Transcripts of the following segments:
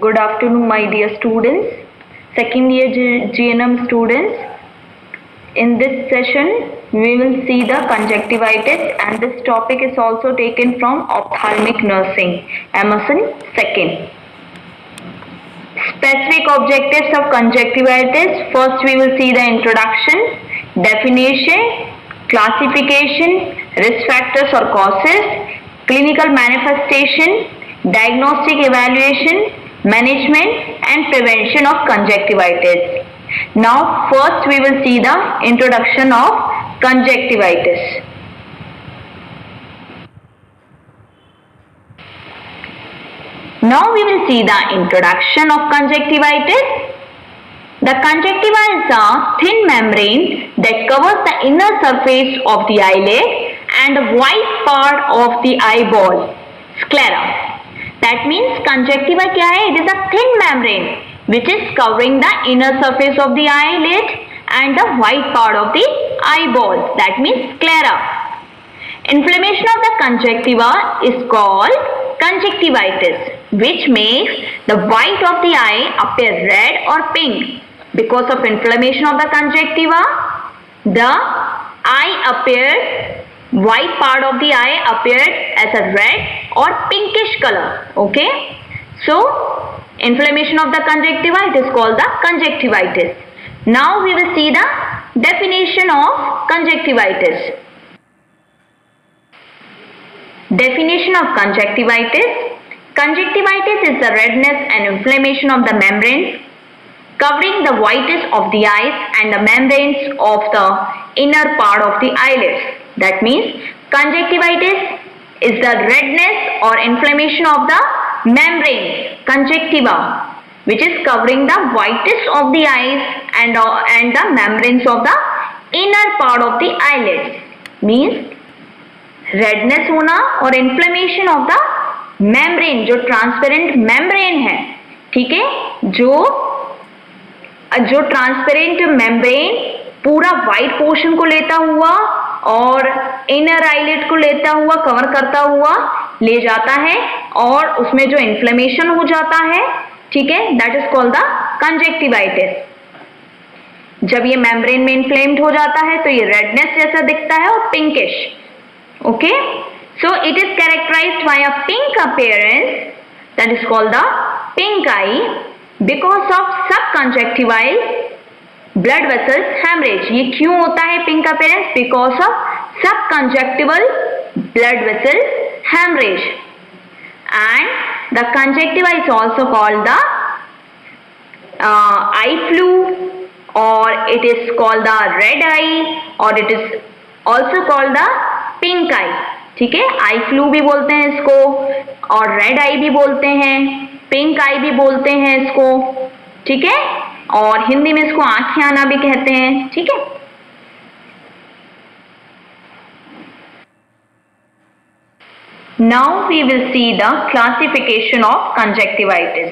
Good afternoon, my dear students, second year GNM students. In this session, we will see the conjunctivitis, and this topic is also taken from ophthalmic nursing, Emerson second. Specific objectives of conjunctivitis. First, we will see the introduction, definition, classification, risk factors or causes, clinical manifestation, diagnostic evaluation, management and prevention of conjunctivitis. Now, first we will see the introduction of conjunctivitis. Now we will see the introduction of conjunctivitis. The conjunctiva is a thin membrane that covers the inner surface of the eyelid and the white part of the eyeball, sclera. That means conjunctiva क्या है? It is a thin membrane which is covering the inner surface of the eyelid and the white part of the eyeball. That means sclera. Inflammation of the conjunctiva is called conjunctivitis, which makes the white of the eye appear red or pink. Because of inflammation of the conjunctiva, the white part of the eye appeared as a red or pinkish color. Okay, so inflammation of the conjunctiva, it is called the conjunctivitis. Now we will see the definition of conjunctivitis. Definition of conjunctivitis. Conjunctivitis is the redness and inflammation of the membranes covering the whitish of the eyes and the membranes of the inner part of the eyelids. That means conjunctivitis is the redness or inflammation of the membrane, conjunctiva, which is covering the whitish of the eyes and the membranes of the inner part of the eyelids. Means redness होना और inflammation of the membrane, जो transparent membrane है, ठीक है, जो transparent membrane पूरा white portion को लेता हुआ और इनर आईलिड को लेता हुआ, कवर करता हुआ ले जाता है और उसमें जो इन्फ्लेमेशन हो जाता है, ठीक है, that is called the conjunctivitis. जब ये मेम्ब्रेन में इन्फ्लेम्ड हो जाता है तो ये रेडनेस जैसा दिखता है और pinkish. Okay, so it is characterised by a pink appearance, that is called the pink eye because of subconjunctival blood vessels hemorrhage. ये क्यों होता है pink appearance? Because of subconjunctival blood vessels hemorrhage. And the conjunctiva is also called the eye flu, or it is called the red eye, or it is also called the pink eye. ठीक है, eye flu भी बोलते हैं इसको और red आई भी बोलते हैं, पिंक आई भी बोलते हैं इसको, ठीक है, और हिंदी में इसको आंखें आना भी कहते हैं. ठीक है, now we will see the classification of conjunctivitis.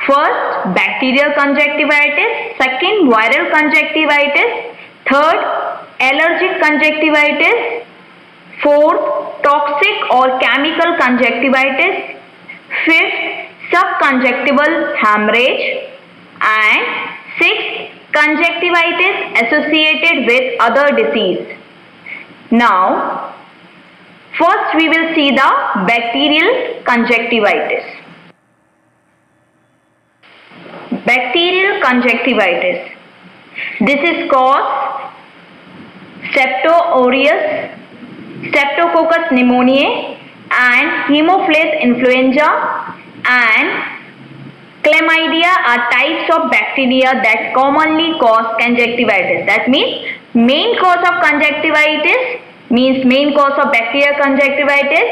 First bacterial conjunctivitis, second viral conjunctivitis, third allergic conjunctivitis, fourth toxic or chemical conjunctivitis, fifth subconjunctival hemorrhage, and sixth conjunctivitis associated with other disease. Now first we will see the bacterial conjunctivitis. Bacterial conjunctivitis, this is caused Strepto aureus, Streptococcus pneumoniae and Haemophilus influenza and Chlamydia are types of bacteria that commonly cause conjunctivitis. That means main cause of conjunctivitis, means main cause of bacterial conjunctivitis,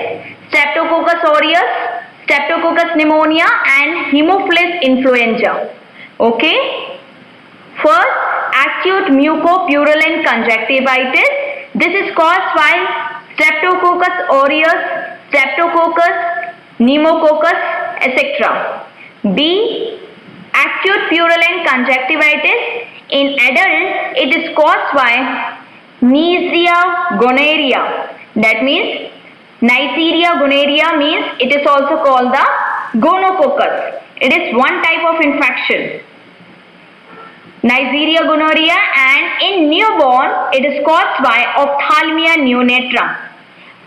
Streptococcus aureus, Streptococcus pneumonia and Haemophilus influenza. Okay, first acute mucopurulent conjunctivitis. This is caused by Streptococcus aureus, Streptococcus, Pneumococcus, etc. B. Acute purulent conjunctivitis. In adult, it is caused by Neisseria gonorrhea. That means Neisseria gonorrhea means it is also called the gonococcus. It is one type of infection. Neisseria gonorrhea, and in newborn it is caused by ophthalmia neonatum.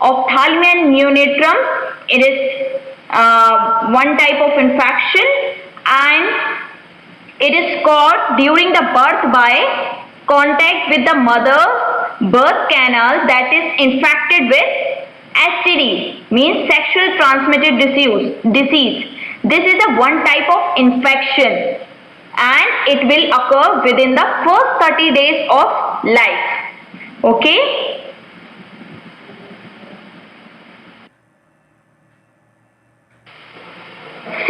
Ophthalmia neonatum, it is one type of infection, and it is caused during the birth by contact with the mother birth canal that is infected with STD, means sexual transmitted disease. This is a one type of infection, and it will occur within the first 30 days of life. Okay. C.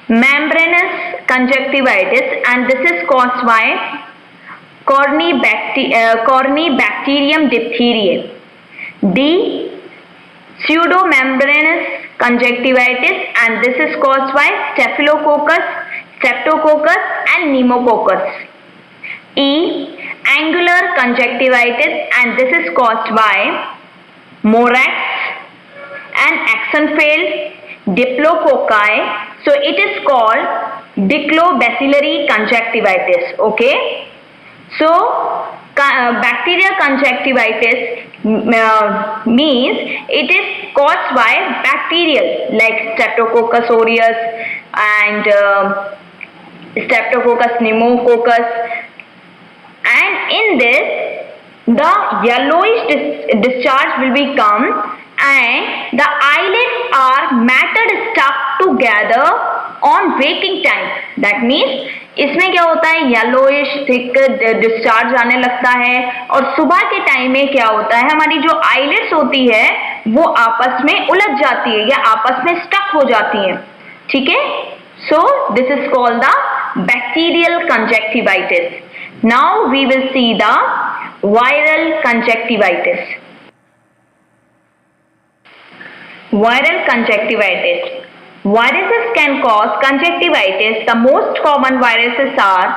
Membranous conjunctivitis, and this is caused by Corynebacterium diphtheriae. D. Pseudomembranous conjunctivitis, and this is caused by Staphylococcus, Streptococcus and Pneumococcus. E. Angular conjunctivitis, and this is caused by Morax and Axenfeld diplococci. So it is called Diclobacillary conjunctivitis. Okay. So bacterial conjunctivitis means it is caused by bacterial like Streptococcus aureus and Streptococcus pneumococcus, and in this the yellowish discharge will become, and the eyelids are matted stuck together on waking time. That means इसमें क्या होता है, yellowish thick discharge आने लगता है, और सुबह के टाइम में क्या होता है, हमारी जो आईलिड्स होती है वो आपस में उलझ जाती है या आपस में स्टक हो जाती है. ठीक है. So this is called the bacterial conjunctivitis. Now we will see the viral conjunctivitis. Viral conjunctivitis. Viruses can cause conjunctivitis. The most common viruses are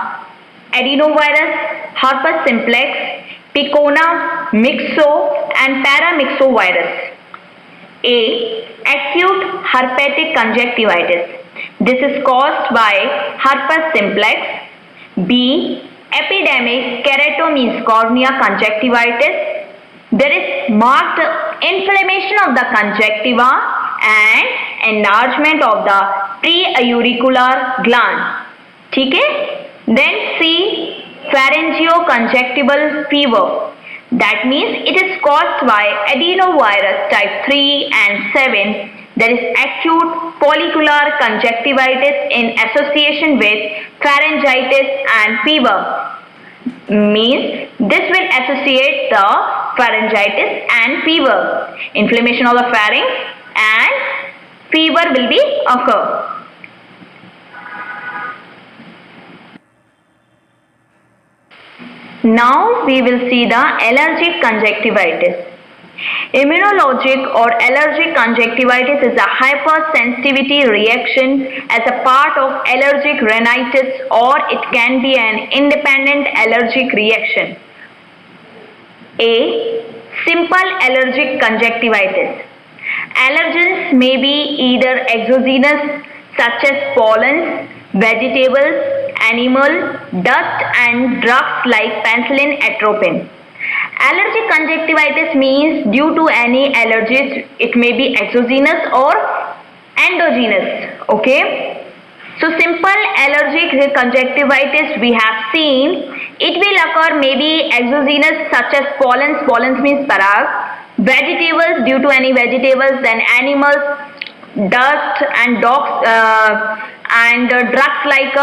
adenovirus, herpes simplex, picorna, myxo and paramyxovirus. A. Acute herpetic conjunctivitis. This is caused by herpes simplex. B. Epidemic keratosis cornea conjunctivitis. There is marked inflammation of the conjunctiva and enlargement of the preauricular gland. ठीक है. Then C. Pharyngeoconjunctival fever. That means it is caused by adenovirus type 3 and 7. There is acute follicular conjunctivitis in association with pharyngitis and fever. Means this will associate the pharyngitis and fever. Inflammation of the pharynx and fever will be occur. Now we will see the allergic conjunctivitis. Immunologic or allergic conjunctivitis is a hypersensitivity reaction as a part of allergic rhinitis, or it can be an independent allergic reaction. A. Simple allergic conjunctivitis. Allergens may be either exogenous such as pollens, vegetables, animal, dust and drugs like penicillin, atropine. Allergic conjunctivitis means due to any allergies. It may be exogenous or endogenous. Okay. So simple allergic conjunctivitis we have seen, it will occur maybe exogenous such as pollens. Pollens means parag. Vegetables due to any vegetables, then animals, dust and dogs and drugs like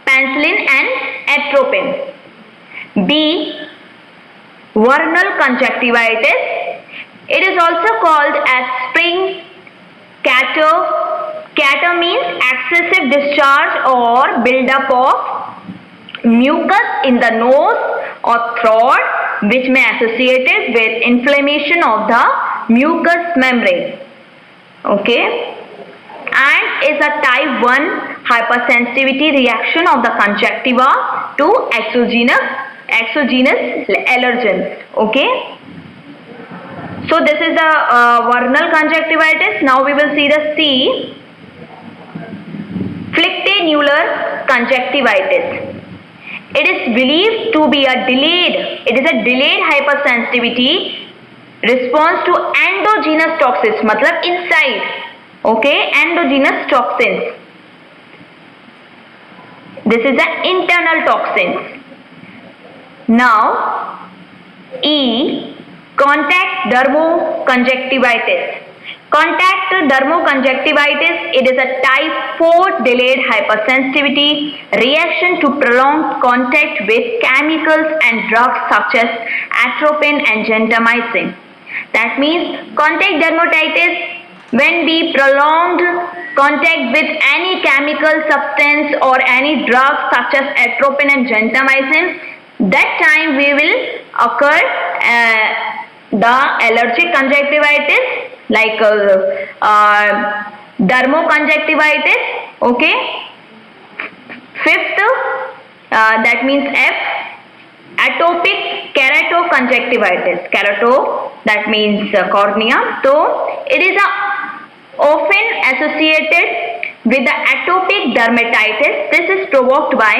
penicillin and atropine. B. Vernal conjunctivitis. It is also called as spring catarrh. Catarrh means excessive discharge or buildup of mucus in the nose or throat, which may associated with inflammation of the mucous membrane. Okay. And is a type 1 hypersensitivity reaction of the conjunctiva to exogenous allergens. Okay. So this is the vernal conjunctivitis. Now we will see the C. granular conjunctivitis. It is believed to be a delayed hypersensitivity response to endogenous toxins, मतलब inside, okay, endogenous toxins. This is an internal toxins. Now, E, contact dermoconjunctivitis. Contact dermoconjunctivitis, it is a type 4 delayed hypersensitivity reaction to prolonged contact with chemicals and drugs such as atropine and gentamicin. That means contact dermatitis, when we prolonged contact with any chemical substance or any drug such as atropine and gentamicin, that time we will occur the allergic conjunctivitis like dermoconjunctivitis. Okay, fifth, that means F, atopic keratoconjunctivitis. Kerato, that means cornea. So it is often associated with the atopic dermatitis. This is provoked by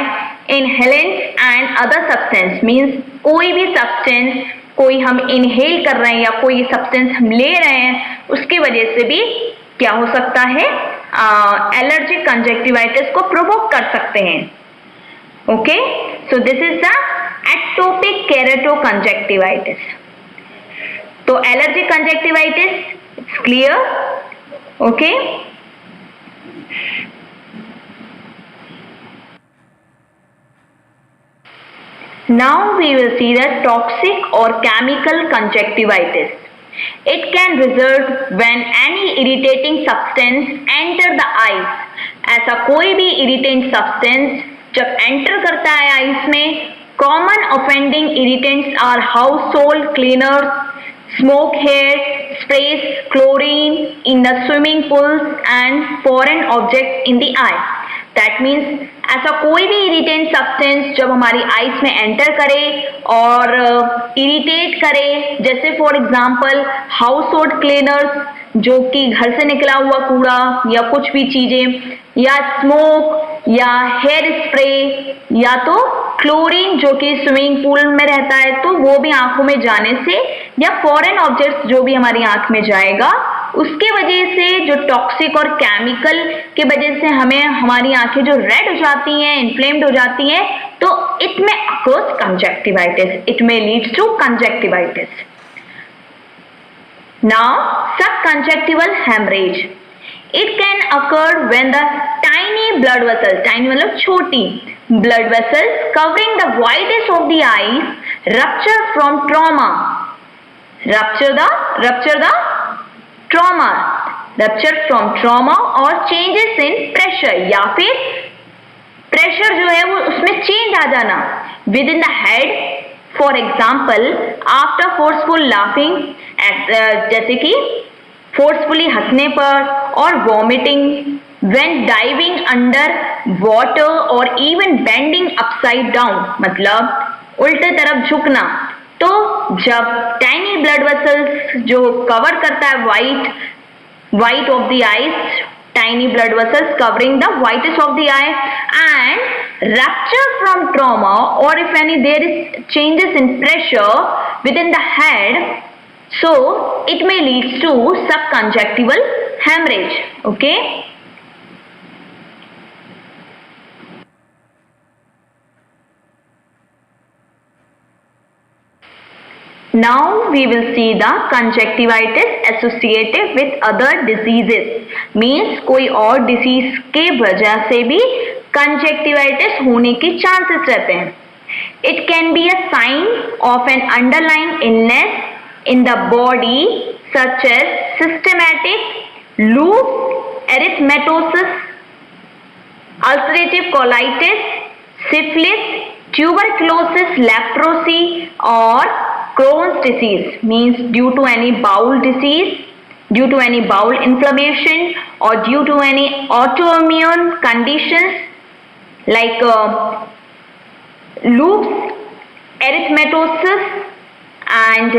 inhalants and other substance. Means कोई भी substance, कोई हम inhale कर रहे हैं या कोई substance हम ले रहे हैं, उसकी वजह से भी क्या हो सकता है, allergic conjunctivitis को provoke कर सकते हैं. Okay, so this is the atopic keratoconjunctivitis. तो allergic conjunctivitis, it's clear. Okay. Now we will see the toxic or chemical conjunctivitis. It can result when any irritating substance enter the eyes. ऐसा कोई भी irritant substance जब enter करता है eyes में, common offending irritants are household cleaners, smoke hair, sprays, chlorine in the swimming pools and foreign objects in the eye. That means ऐसा कोई भी irritant substance जब हमारी eyes में enter करे और irritate करे, जैसे for example household cleaners जो कि घर से निकला हुआ कूड़ा या कुछ भी चीजें, या स्मोक या हेयर स्प्रे या तो क्लोरीन जो कि स्विमिंग पूल में रहता है तो वो भी आंखों में जाने से, या फॉरेन ऑब्जेक्ट्स जो भी हमारी आंख में जाएगा उसके वजह से, जो टॉक्सिक और केमिकल के वजह से हमें हमारी आंखें जो रेड हो जाती हैं, इन्फ्लेम्ड हो जाती हैं, तो इट में अकर्स कंजक्टिवाइटिस, इट में leads to conjunctivitis. Now, subconjunctival hemorrhage. It can occur when the tiny blood vessels, tiny मतलब छोटी, blood vessels covering the whites of the eyes rupture from trauma. Rupture from trauma or changes in pressure, या फिर pressure जो है वो उसमें change आ जाना within the head. For example, after forceful laughing, जैसे कि forcefully हंसने पर, और vomiting, when diving under water or even bending upside down, मतलब उल्टे तरफ झुकना. तो जब tiny blood vessels जो cover करता है white of the eyes, tiny blood vessels covering the whites of the eye, and rupture from trauma, or if any there is changes in pressure within the head, so it may lead to subconjunctival hemorrhage. Okay. Now we will see the conjunctivitis associated with other diseases. Means कोई और disease के वजह से भी conjunctivitis होने के chances रहते हैं. It can be a sign of an underlying illness in the body such as systematic lupus erythematosus, ulcerative colitis, syphilis, tuberculosis, leprosy, or Crohn's disease. Means due to any bowel disease, due to any bowel inflammation, or due to any autoimmune conditions like lupus erythematosus and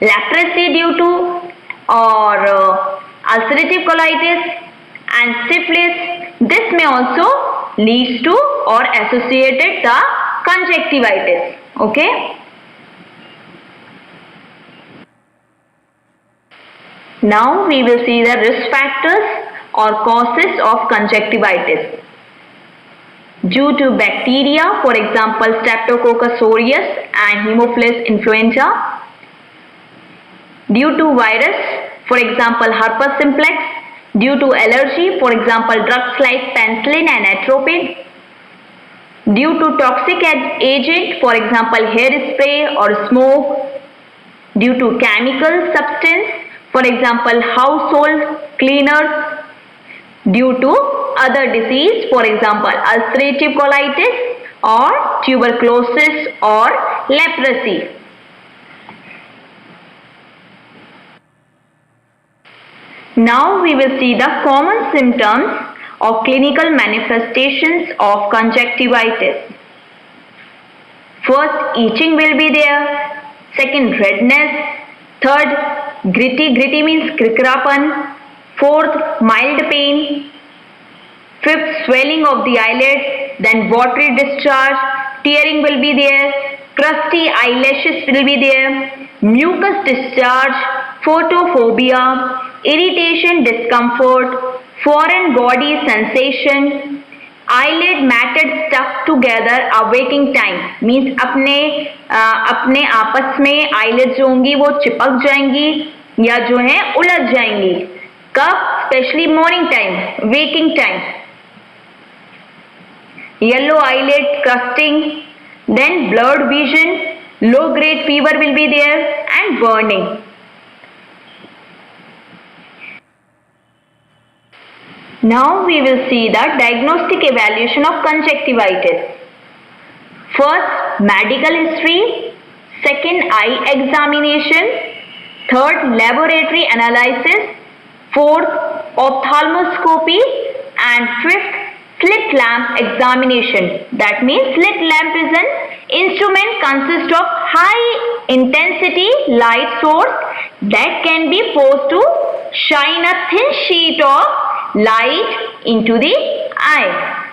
leprosy due to, or ulcerative colitis and syphilis. This may also leads to or associated the conjunctivitis. Okay. Now we will see the risk factors or causes of conjunctivitis. Due to bacteria, for example Streptococcus aureus and Haemophilus influenza. Due to virus, for example herpes simplex. Due to allergy, for example drugs like penicillin and atropine. Due to toxic agent, for example hairspray or smoke. Due to chemical substance, for example household cleaners. Due to other disease, for example ulcerative colitis or tuberculosis or leprosy. Now we will see the common symptoms or clinical manifestations of conjunctivitis. First, itching will be there. Second, redness. Third, gritty means crikrapan. Fourth, mild pain. Fifth, swelling of the eyelid. Then watery discharge. Tearing will be there. Crusty eyelashes will be there. Mucus discharge. Photophobia. Irritation, discomfort. Foreign body sensation. eyelid matted stuck together awaking time means अपने आपस में eyelids जो होंगी वो चिपक जाएंगी या जो है उलझ जाएंगी कब specially morning time waking time yellow eyelid crusting then blurred vision low grade fever will be there and burning. Now we will see the diagnostic evaluation of conjunctivitis. First, medical history. Second, eye examination. Third, laboratory analysis. Fourth, ophthalmoscopy. And fifth, slit lamp examination. That means slit lamp is an instrument consists of high intensity light source that can be forced to shine a thin sheet of light into the eye.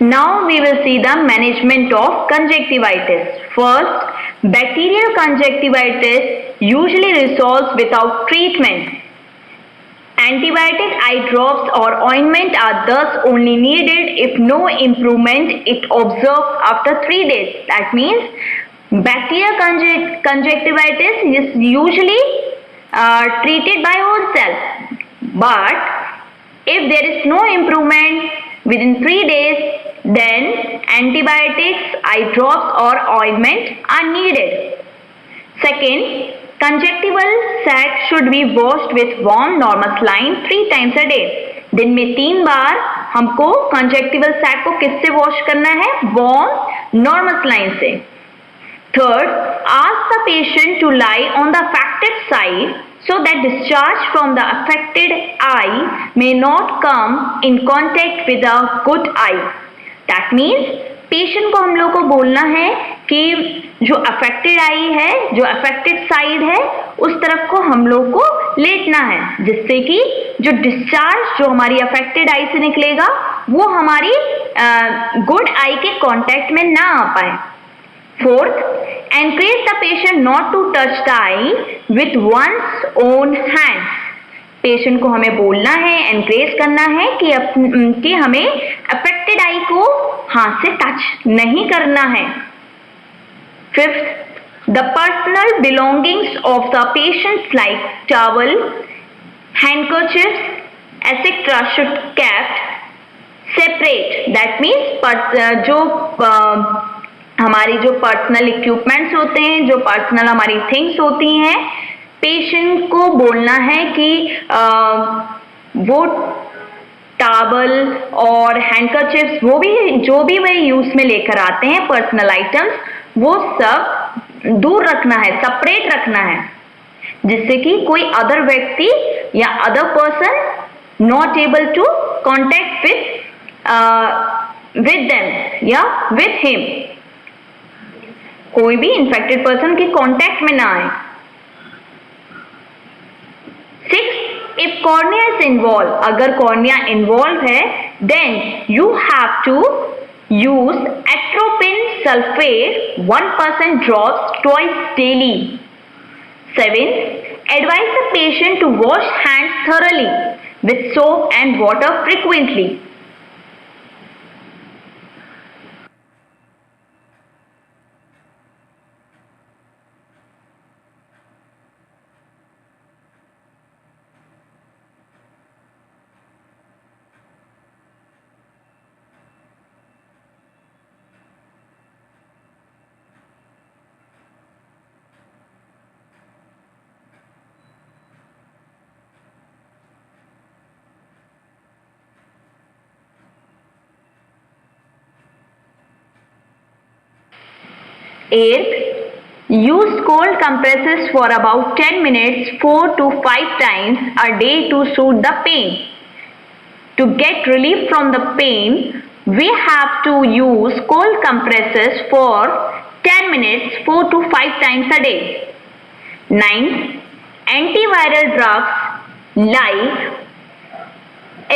Now we will see the management of conjunctivitis. First, bacterial conjunctivitis usually resolves without treatment. Antibiotic eye drops or ointment are thus only needed if no improvement is observed after 3 days. That means bacterial conjunctivitis is usually treated by ourselves. But if there is no improvement within 3 days, then antibiotics, eye drops or ointment are needed. Second, conjunctival sac should be washed with warm normal saline 3 times a day. दिन में 3 बार हमको conjunctival sac को किससे wash करना है? warm normal saline से. Third, ask the patient to lie on the affected side so that discharge from the affected eye may not come in contact with a good eye. That means patient को हम लोग को बोलना है कि जो affected आई है, जो अफेक्टेड साइड है, उस तरफ को हम लोग को लेटना है जिससे कि जो डिस्चार्ज जो हमारी अफेक्टेड आई से निकलेगा वो हमारी गुड आई के कांटेक्ट में ना आ पाए. Fourth, encourage the patient not to touch the eye with one's own hands. Patient को हमें बोलना है, एनकरेज करना है कि हमें अफेक्टेड आई को हाथ से टच नहीं करना है. Fifth, the personal belongings of the patients like towel, handkerchiefs etcetera should kept separate. That means जो हमारी जो पर्सनल इक्विपमेंट्स होते हैं, जो पर्सनल हमारी थिंग्स होती हैं, पेशेंट को बोलना है कि वो टॉवल और हैंडकरचिप्स वो भी जो भी वह यूज में लेकर आते हैं पर्सनल आइटम्स वो सब दूर रखना है, सेपरेट रखना है जिससे कि कोई अदर व्यक्ति या other person not able to contact with them या विद हिम. कोई भी इन्फेक्टेड पर्सन के कांटेक्ट में ना आए. Sixth, If cornea is involved, अगर cornea involved है, then you have to use atropine sulfate 1% drops twice daily. 7. Advise the patient to wash hands thoroughly with soap and water frequently. Eighth, use cold compresses for about 10 minutes 4 to 5 times a day to soothe the pain. To get relief from the pain, we have to use cold compresses for 10 minutes 4 to 5 times a day. 9. Antiviral drugs like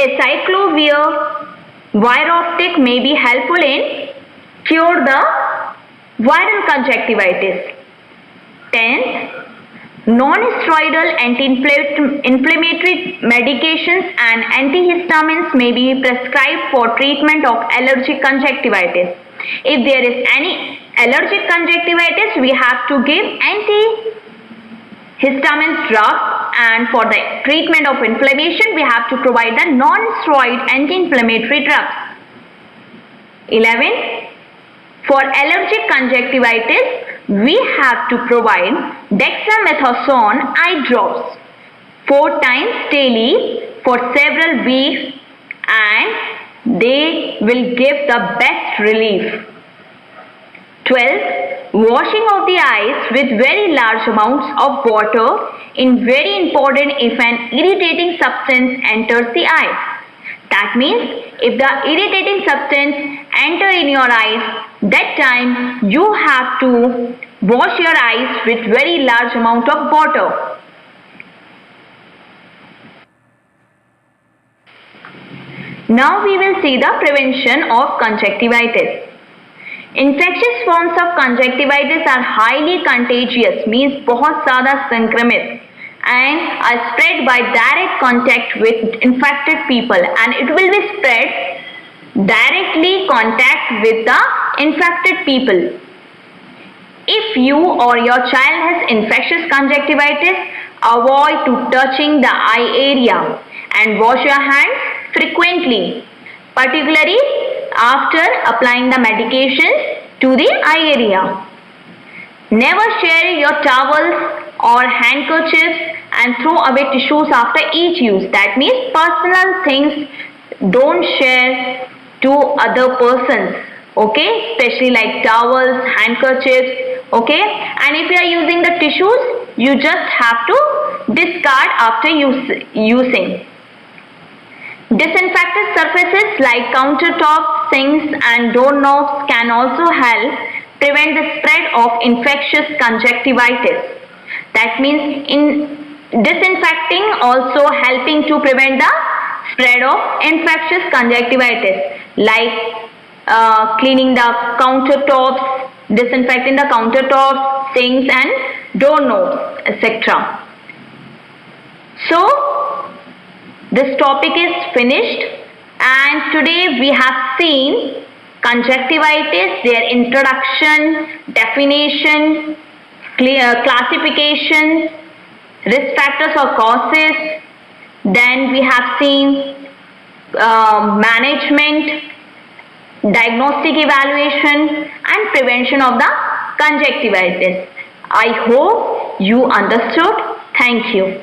acyclovir, Virotic may be helpful in cure the viral conjunctivitis. 10th, non-steroidal anti-inflammatory medications and antihistamines may be prescribed for treatment of allergic conjunctivitis. If there is any allergic conjunctivitis, we have to give antihistamines drug, and for the treatment of inflammation, we have to provide the non-steroid anti-inflammatory drugs. 11. For allergic conjunctivitis, we have to provide dexamethasone eye drops 4 times daily for several weeks, and they will give the best relief. 12. Washing of the eyes with very large amounts of water is very important if an irritating substance enters the eye. That means if the irritating substance enter in your eyes, that time you have to wash your eyes with very large amount of water. Now we will see the prevention of conjunctivitis. Infectious forms of conjunctivitis are highly contagious, means बहुत ज़्यादा संक्रमित, and are spread by direct contact with infected people, and it will be spread directly contact with the infected people. If you or your child has infectious conjunctivitis, avoid to touching the eye area and wash your hands frequently, particularly after applying the medications to the eye area. Never share your towels or handkerchiefs and throw away tissues after each use. That means personal things don't share to other persons, okay, especially like towels, handkerchiefs, okay. And if you are using the tissues, you just have to discard after using. Disinfected surfaces like countertops, sinks and doorknobs can also help prevent the spread of infectious conjunctivitis. That means in disinfecting also helping to prevent the spread of infectious conjunctivitis, like cleaning the countertops, disinfecting the countertops, sinks and doorknobs, etc. So this topic is finished, and today we have seen conjunctivitis, their introduction, definition, classification, risk factors or causes. Then we have seen management, diagnostic evaluation and prevention of the conjunctivitis. I hope you understood. Thank you.